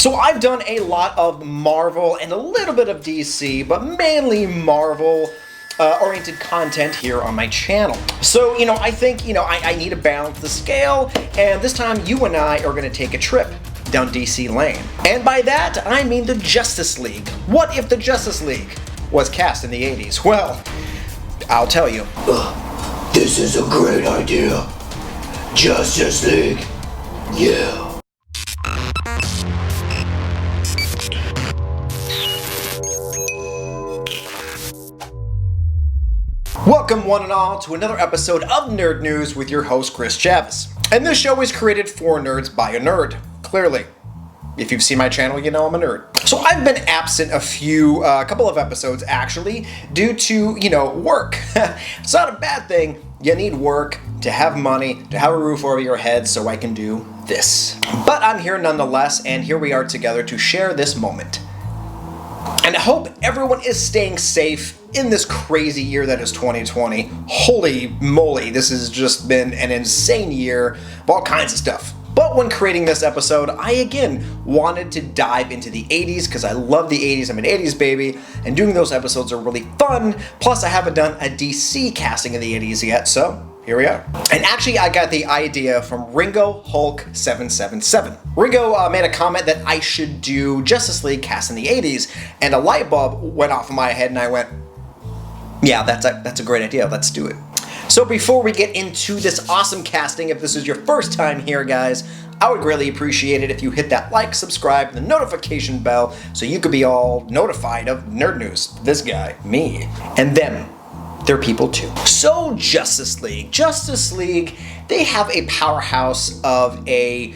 So I've done a lot of Marvel and a little bit of DC, but mainly Marvel oriented content here on my channel. So, I think, I need to balance the scale, and this time you and I are going to take a trip down DC lane. And by that, I mean the Justice League. What if the Justice League was cast in the 80s? Well, I'll tell you. This is a great idea. Justice League. Yeah. Welcome one and all to another episode of Nerd News with your host Chris Chavez. And this show is created for nerds by a nerd, clearly. If you've seen my channel, you know I'm a nerd. So I've been absent a couple of episodes actually, due to, work. It's not a bad thing. You need work to have money, to have a roof over your head so I can do this. But I'm here nonetheless, and here we are together to share this moment. And I hope everyone is staying safe in this crazy year that is 2020. Holy moly, this has just been an insane year of all kinds of stuff. But when creating this episode, I again wanted to dive into the 80s because I love the 80s. I'm an 80s baby, and doing those episodes are really fun. Plus, I haven't done a DC casting of the 80s yet, so here we are. And actually, I got the idea from Ringo Hulk 777. Ringo made a comment that I should do Justice League cast in the 80s, and a light bulb went off in my head, and I went, yeah, that's a great idea. Let's do it. So before we get into this awesome casting, if this is your first time here, guys, I would greatly appreciate it if you hit that like, subscribe, and the notification bell so you could be all notified of nerd news. This guy, me, and them. They're people too. So Justice League, they have a powerhouse of a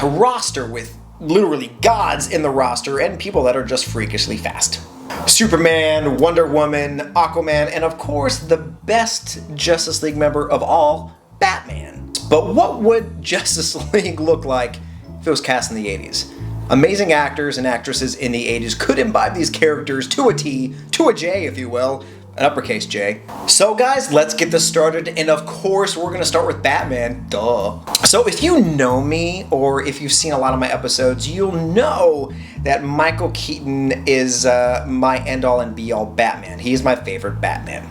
roster with literally gods in the roster and people that are just freakishly fast. Superman, Wonder Woman, Aquaman, and of course the best Justice League member of all, Batman. But what would Justice League look like if it was cast in the 80s? Amazing actors and actresses in the 80s could imbibe these characters to a T, to a J if you will, an uppercase J. So guys, let's get this started, and of course we're gonna start with Batman, duh. So if you know me, or if you've seen a lot of my episodes, you'll know that Michael Keaton is my end-all and be-all Batman. He is my favorite Batman.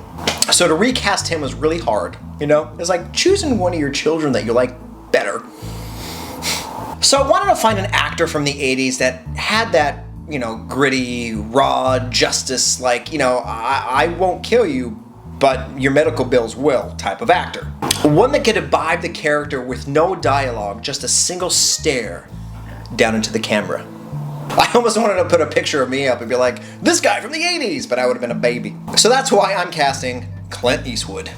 So to recast him was really hard, It's like choosing one of your children that you like better. So I wanted to find an actor from the 80s that had that gritty, raw justice, I won't kill you, but your medical bills will type of actor. One that could imbibe the character with no dialogue, just a single stare down into the camera. I almost wanted to put a picture of me up and be like, this guy from the 80s, but I would have been a baby. So that's why I'm casting Clint Eastwood.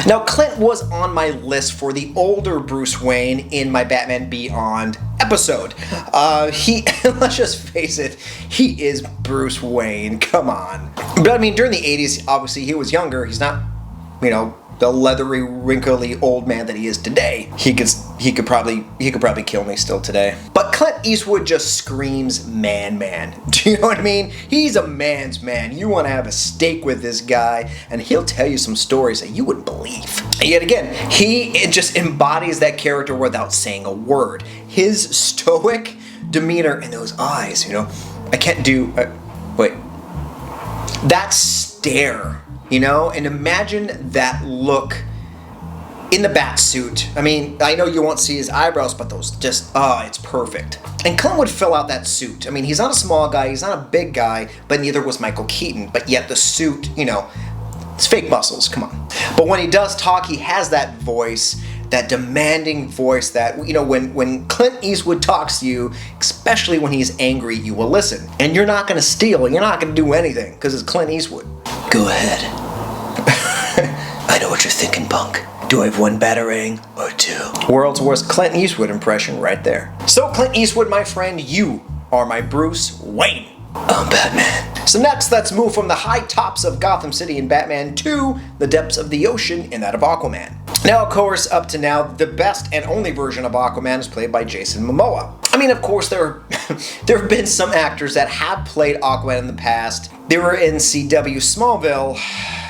Now, Clint was on my list for the older Bruce Wayne in my Batman Beyond episode. Let's just face it, he is Bruce Wayne, come on. But I mean, during the 80s, obviously he was younger. He's not, the leathery, wrinkly old man that he is today. He could probably kill me still today. But Clint Eastwood just screams man. Do you know what I mean? He's a man's man. You want to have a steak with this guy, and he'll tell you some stories that you wouldn't believe. And yet again, he just embodies that character without saying a word. His stoic demeanor and those eyes, I can't do. That stare. And imagine that look in the bat suit. I mean, I know you won't see his eyebrows, but those it's perfect. And Clint would fill out that suit. I mean, he's not a small guy, he's not a big guy, but neither was Michael Keaton. But yet the suit, it's fake muscles, come on. But when he does talk, he has that voice, that demanding voice that, when Clint Eastwood talks to you, especially when he's angry, you will listen. And you're not gonna steal, you're not gonna do anything, because it's Clint Eastwood. Go ahead. I know what you're thinking, punk. Do I have one batarang or two? World's worst Clint Eastwood impression right there. So Clint Eastwood, my friend, you are my Bruce Wayne. I'm Batman. So next, let's move from the high tops of Gotham City in Batman to the depths of the ocean in that of Aquaman. Now, of course, up to now, the best and only version of Aquaman is played by Jason Momoa. I mean, of course, there have been some actors that have played Aquaman in the past. They were in CW Smallville,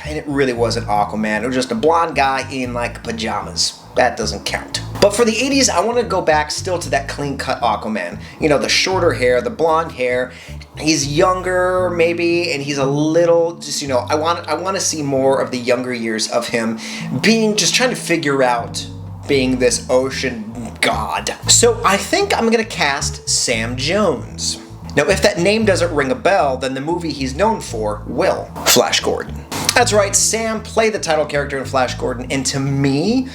and it really wasn't Aquaman. It was just a blonde guy in, pajamas. That doesn't count. But for the 80s, I want to go back still to that clean-cut Aquaman. You know, the shorter hair, the blonde hair. He's younger, maybe, and he's a little, just, you know, I want to see more of the younger years of him just trying to figure out being this ocean god. So I think I'm gonna cast Sam Jones. Now, if that name doesn't ring a bell, then the movie he's known for will. Flash Gordon. That's right, Sam played the title character in Flash Gordon, and to me,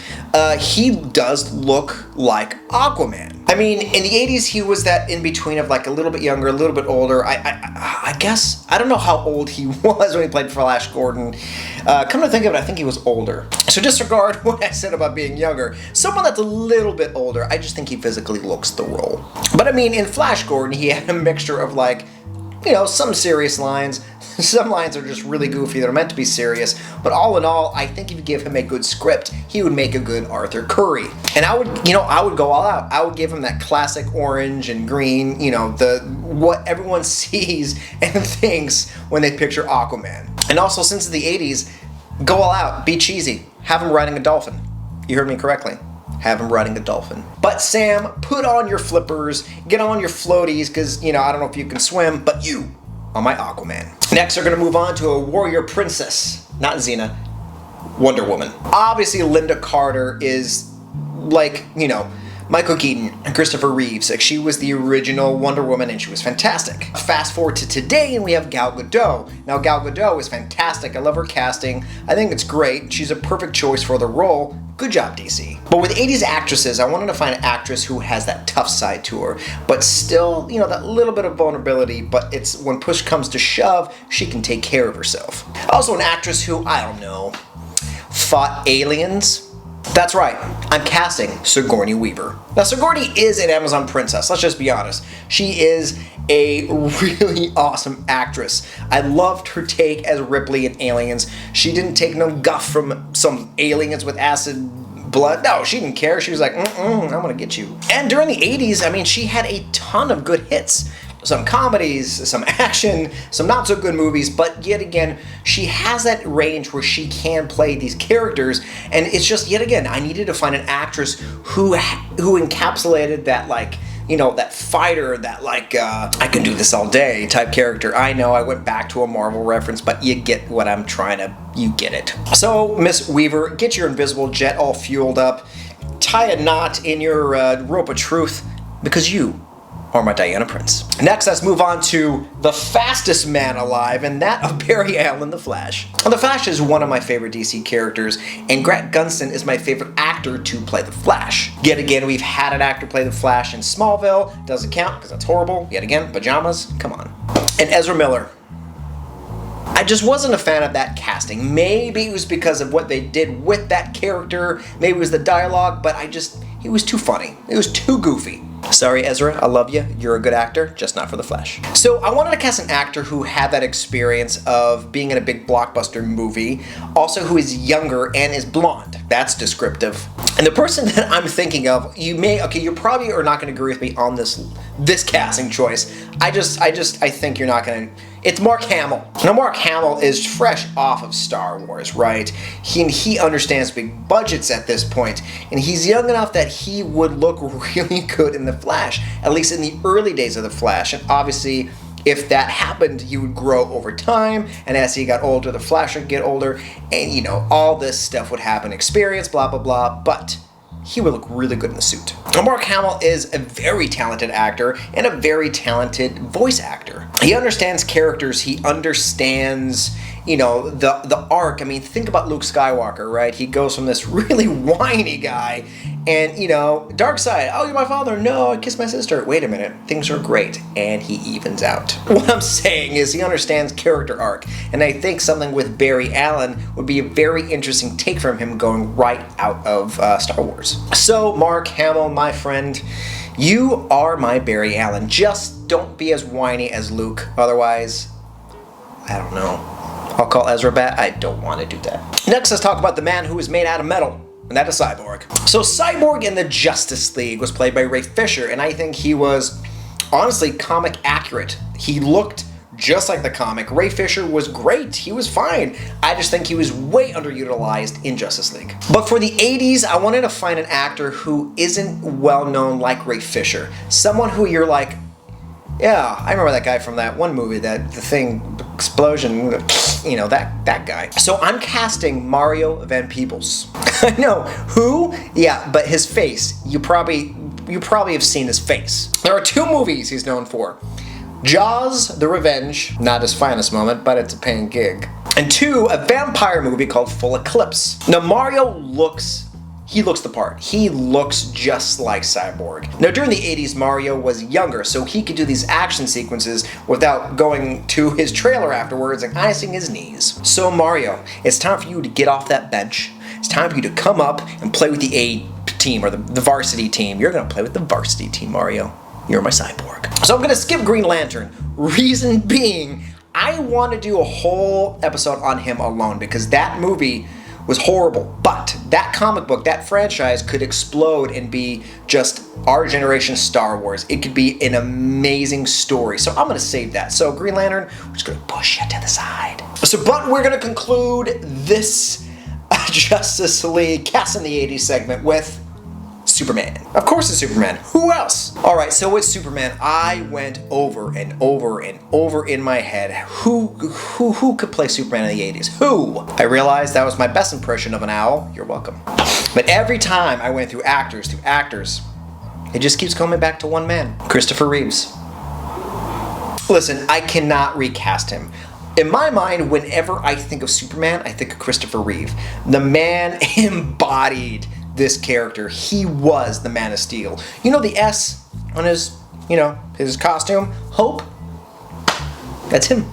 he does look like Aquaman. I mean, in the 80s, he was that in-between of like a little bit younger, a little bit older. I guess, I don't know how old he was when he played Flash Gordon. Come to think of it, I think he was older. So disregard what I said about being younger. Someone that's a little bit older, I just think he physically looks the role. But I mean, in Flash Gordon, he had a mixture of like, you know, some serious lines. Some lines are just really goofy. They're meant to be serious. But all in all, I think if you give him a good script, he would make a good Arthur Curry. And I would go all out. I would give him that classic orange and green, you know, what everyone sees and thinks when they picture Aquaman. And also, since it's the 80s, go all out. Be cheesy. Have him riding a dolphin. You heard me correctly. Have him riding a dolphin. But Sam, put on your flippers, get on your floaties, because, you know, I don't know if you can swim, but you are my Aquaman. Next, we're going to move on to a warrior princess. Not Xena. Wonder Woman. Obviously, Linda Carter is like, you know, Michael Keaton and Christopher Reeves. Like, she was the original Wonder Woman, and she was fantastic. Fast forward to today, and we have Gal Gadot. Now, Gal Gadot is fantastic. I love her casting. I think it's great. She's a perfect choice for the role. Good job, DC. But with 80s actresses, I wanted to find an actress who has that tough side to her, but still, you know, that little bit of vulnerability, but it's when push comes to shove, she can take care of herself. Also, an actress who, I don't know, fought aliens. That's right, I'm casting Sigourney Weaver. Now, Sigourney is an Amazon princess, let's just be honest. She is a really awesome actress. I loved her take as Ripley in Aliens. She didn't take no guff from some aliens with acid blood. No, she didn't care. She was like, I'm gonna get you. And during the 80s, I mean, she had a ton of good hits. Some comedies, some action, some not so good movies, but yet again, she has that range where she can play these characters, and it's just, yet again, I needed to find an actress who encapsulated that, like, you know, that fighter, that like, I can do this all day type character. I know I went back to a Marvel reference, but you get what I'm you get it. So, Miss Weaver, get your invisible jet all fueled up, tie a knot in your rope of truth, because you are my Diana Prince. Next, let's move on to the fastest man alive, and that of Barry Allen, The Flash. The Flash is one of my favorite DC characters, and Grant Gustin is my favorite actor to play The Flash. Yet again, we've had an actor play The Flash in Smallville. Doesn't count, because that's horrible. Yet again, pajamas, come on. And Ezra Miller. I just wasn't a fan of that casting. Maybe it was because of what they did with that character. Maybe it was the dialogue, but he was too funny. It was too goofy. Sorry, Ezra, I love you. You're a good actor, just not for The Flash. So I wanted to cast an actor who had that experience of being in a big blockbuster movie, also who is younger and is blonde. That's descriptive. And the person that I'm thinking of, you probably are not going to agree with me on this casting choice. I think you're not going to. It's Mark Hamill. Now, Mark Hamill is fresh off of Star Wars, right? He understands big budgets at this point, and he's young enough that he would look really good in The Flash, at least in the early days of The Flash. And obviously, if that happened, he would grow over time, and as he got older, The Flash would get older, and, you know, all this stuff would happen, experience, blah, blah, blah, but he would look really good in the suit. Now, Mark Hamill is a very talented actor and a very talented voice actor. He understands characters. He understands, you know, the arc. I mean, think about Luke Skywalker, right? He goes from this really whiny guy and, you know, dark side. Oh, you're my father. No, I kissed my sister. Wait a minute. Things are great. And he evens out. What I'm saying is he understands character arc. And I think something with Barry Allen would be a very interesting take from him going right out of Star Wars. So, Mark Hamill, my friend, you are my Barry Allen. Just don't be as whiny as Luke. Otherwise, I don't know. I'll call Ezra back. I don't want to do that. Next, let's talk about the man who is made out of metal. And that is Cyborg. So Cyborg in the Justice League was played by Ray Fisher, and I think he was honestly comic accurate. He looked just like the comic, Ray Fisher was great. He was fine. I just think he was way underutilized in Justice League. But for the 80s, I wanted to find an actor who isn't well known like Ray Fisher. Someone who you're like, yeah, I remember that guy from that one movie, the thing, explosion, you know, that guy. So I'm casting Mario Van Peebles. I know, who? Yeah, but his face, you probably have seen his face. There are 2 movies he's known for. Jaws, The Revenge, not his finest moment, but it's a paying gig. And 2, a vampire movie called Full Eclipse. Now Mario looks the part. He looks just like Cyborg. Now during the 80s, Mario was younger, so he could do these action sequences without going to his trailer afterwards and icing his knees. So Mario, it's time for you to get off that bench. It's time for you to come up and play with the A team or the varsity team. You're gonna play with the varsity team, Mario. You're my Cyborg. So I'm gonna skip Green Lantern. Reason being, I want to do a whole episode on him alone because that movie was horrible. But that comic book, that franchise could explode and be just our generation's Star Wars. It could be an amazing story. So I'm gonna save that. So Green Lantern, we're just gonna push you to the side. But we're gonna conclude this Justice League Cast in the 80s segment with Superman. Of course it's Superman. Who else? Alright, so with Superman, I went over and over and over in my head who could play Superman in the 80s? Who? I realized that was my best impression of an owl. You're welcome. But every time I went through actors, it just keeps coming back to one man. Christopher Reeves. Listen, I cannot recast him. In my mind, whenever I think of Superman, I think of Christopher Reeve. The man embodied this character. He was the Man of Steel. You know the S on his, his costume? Hope? That's him.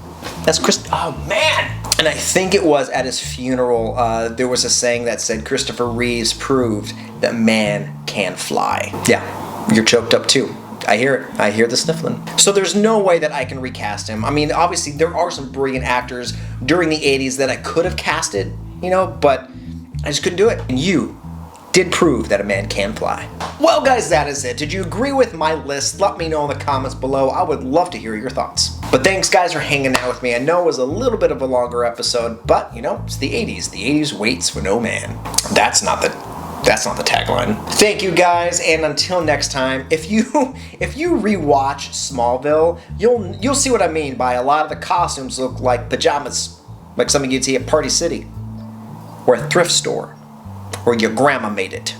That's Chris. Oh, man! And I think it was at his funeral, there was a saying that said, Christopher Reeves proved that man can fly. Yeah, you're choked up too. I hear it. I hear the sniffling. So there's no way that I can recast him. I mean, obviously, there are some brilliant actors during the 80s that I could have casted, but I just couldn't do it. And you did prove that a man can fly. Well, guys, that is it. Did you agree with my list? Let me know in the comments below. I would love to hear your thoughts. But thanks, guys, for hanging out with me. I know it was a little bit of a longer episode, but, it's the 80s. The 80s waits for no man. That's not the tagline. Thank you, guys, and until next time, if you rewatch Smallville, you'll see what I mean by a lot of the costumes look like pajamas, like something you'd see at Party City, or a thrift store, or your grandma made it.